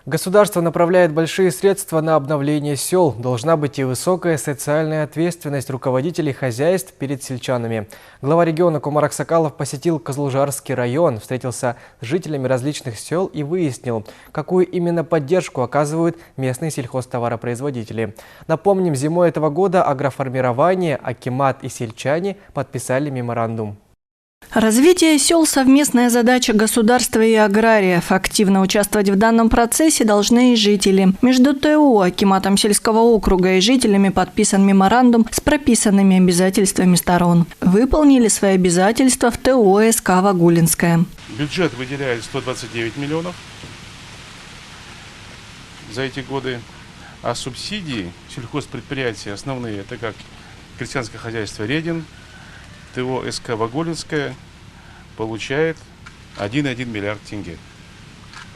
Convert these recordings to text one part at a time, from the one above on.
Государство направляет большие средства на обновление сел. Должна быть и высокая социальная ответственность руководителей хозяйств перед сельчанами. Глава региона Кумар Аксакалов посетил Козлужарский район, встретился с жителями различных сел и выяснил, какую именно поддержку оказывают местные сельхозтоваропроизводители. Напомним, зимой этого года агроформирование, акимат и сельчане подписали меморандум. Развитие сел – совместная задача государства и аграриев. Активно участвовать в данном процессе должны и жители. Между ТО, акиматом сельского округа и жителями подписан меморандум с прописанными обязательствами сторон. Выполнили свои обязательства в ТО СК Вагулинская. Бюджет выделяет 129 миллионов за эти годы, а субсидии сельхозпредприятия основные, это как крестьянское хозяйство «Редин», ТО СК Вагулинская получает 1,1 миллиард тенге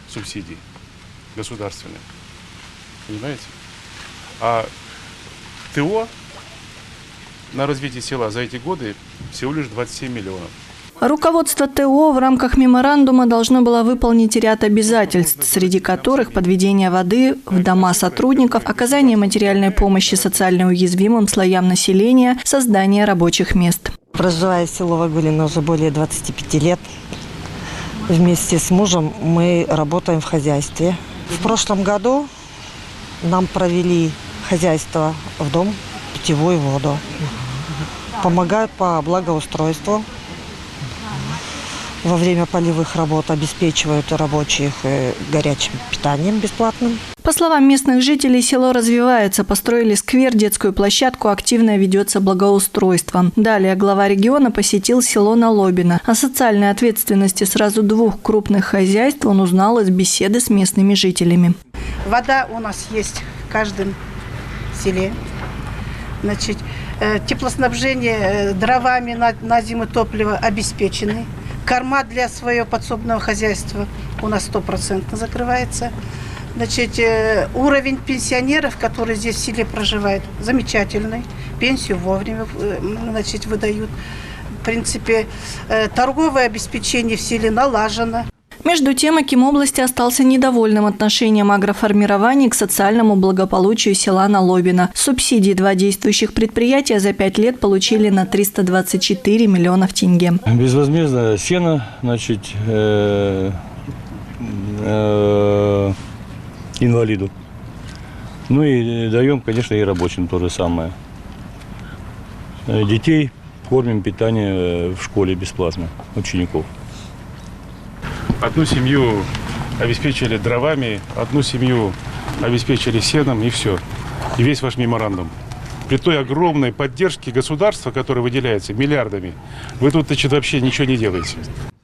субсидий государственных. Понимаете? А ТО на развитие села за эти годы всего лишь 27 миллионов. Руководство ТО в рамках меморандума должно было выполнить ряд обязательств, среди которых подведение воды в дома сотрудников, оказание материальной помощи социально уязвимым слоям населения, создание рабочих мест. Проживая в село Вагулино уже более 25 лет, вместе с мужем мы работаем в хозяйстве. В прошлом году нам провели хозяйство в дом, питьевую воду. Помогают по благоустройству. Во время полевых работ обеспечивают рабочих горячим питанием бесплатным. По словам местных жителей, село развивается. Построили сквер, детскую площадку, активно ведется благоустройство. Далее глава региона посетил село Налобино. О социальной ответственности сразу двух крупных хозяйств он узнал из беседы с местными жителями. Вода у нас есть в каждом селе. Значит, теплоснабжение дровами на зиму топлива обеспечены. Корма для своего подсобного хозяйства у нас 100% закрывается. Значит, уровень пенсионеров, которые здесь в селе проживают, замечательный. Пенсию вовремя выдают. В принципе, торговое обеспечение в селе налажено. Между тем, аким области остался недовольным отношением агроформирования к социальному благополучию села Налобино. Субсидии два действующих предприятия за 5 лет получили на 324 миллионов тенге. Безвозмездно сено, значит, инвалиду. Ну и даем, конечно, и рабочим то же самое. Детей кормим, питание в школе бесплатно, учеников. Одну семью обеспечили дровами, одну семью обеспечили сеном, и все. И весь ваш меморандум. При той огромной поддержке государства, которая выделяется миллиардами, вы тут, значит, вообще ничего не делаете.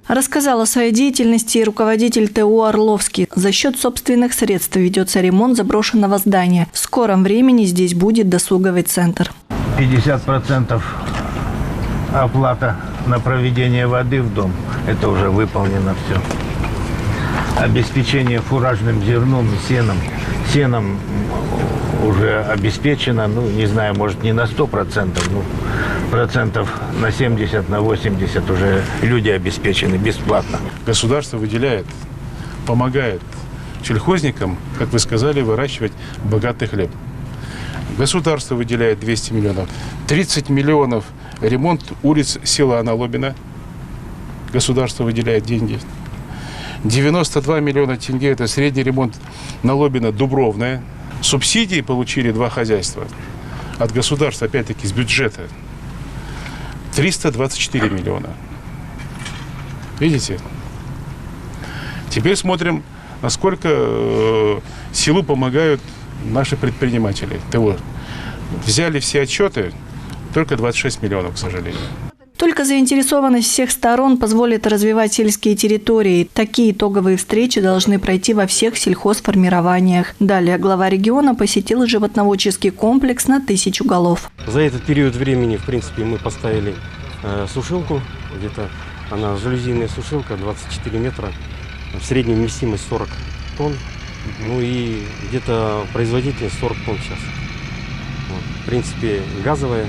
Рассказал о своей деятельности и руководитель ТО «Орловский». За счет собственных средств ведется ремонт заброшенного здания. В скором времени здесь будет досуговый центр. 50% оплата на проведение воды в дом. Это уже выполнено все. Обеспечение фуражным зерном и сеном. Сеном уже обеспечено, ну, не знаю, может, не на 100%, ну, процентов на 70, на 80 уже люди обеспечены бесплатно. Государство выделяет, помогает сельхозникам, как вы сказали, выращивать богатый хлеб. Государство выделяет 200 миллионов. 30 миллионов ремонт улиц села Налобино. Государство выделяет деньги. 92 миллиона тенге – это средний ремонт Налобино Дубровное. Субсидии получили два хозяйства от государства, опять-таки, с бюджета. 324 миллиона. Видите? Теперь смотрим, насколько селу помогают наши предприниматели. ТО. Взяли все отчеты, только 26 миллионов, к сожалению. Только заинтересованность всех сторон позволит развивать сельские территории. Такие итоговые встречи должны пройти во всех сельхозформированиях. Далее глава региона посетил животноводческий комплекс на 1000 голов. За этот период времени, в принципе, мы поставили сушилку. Где-то она жалюзийная сушилка, 24 метра. В среднем вместимость 40 тонн. Ну и где-то производительность 40 тонн сейчас. Вот. В принципе, газовая.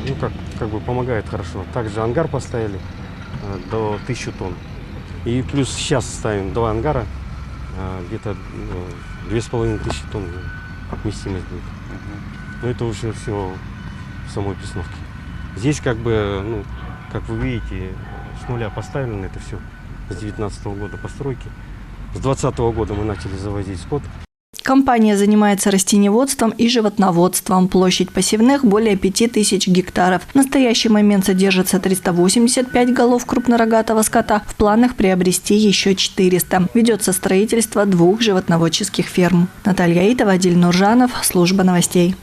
Ну, как бы помогает хорошо. Также ангар поставили до 1000 тонн. И плюс сейчас ставим 2 ангара где-то 2500 тонн вместимость будет. Но это уже все в самой Пресновке. Здесь как бы, ну, как вы видите, с нуля поставлено это все. С 19 года постройки. С 20 года мы начали завозить скот. Компания занимается растениеводством и животноводством. Площадь посевных более 5000 гектаров. В настоящий момент содержится 385 голов крупнорогатого скота. В планах приобрести еще 400. Ведется строительство 2 животноводческих ферм. Наталья Итова, Адиль Нуржанов, служба новостей.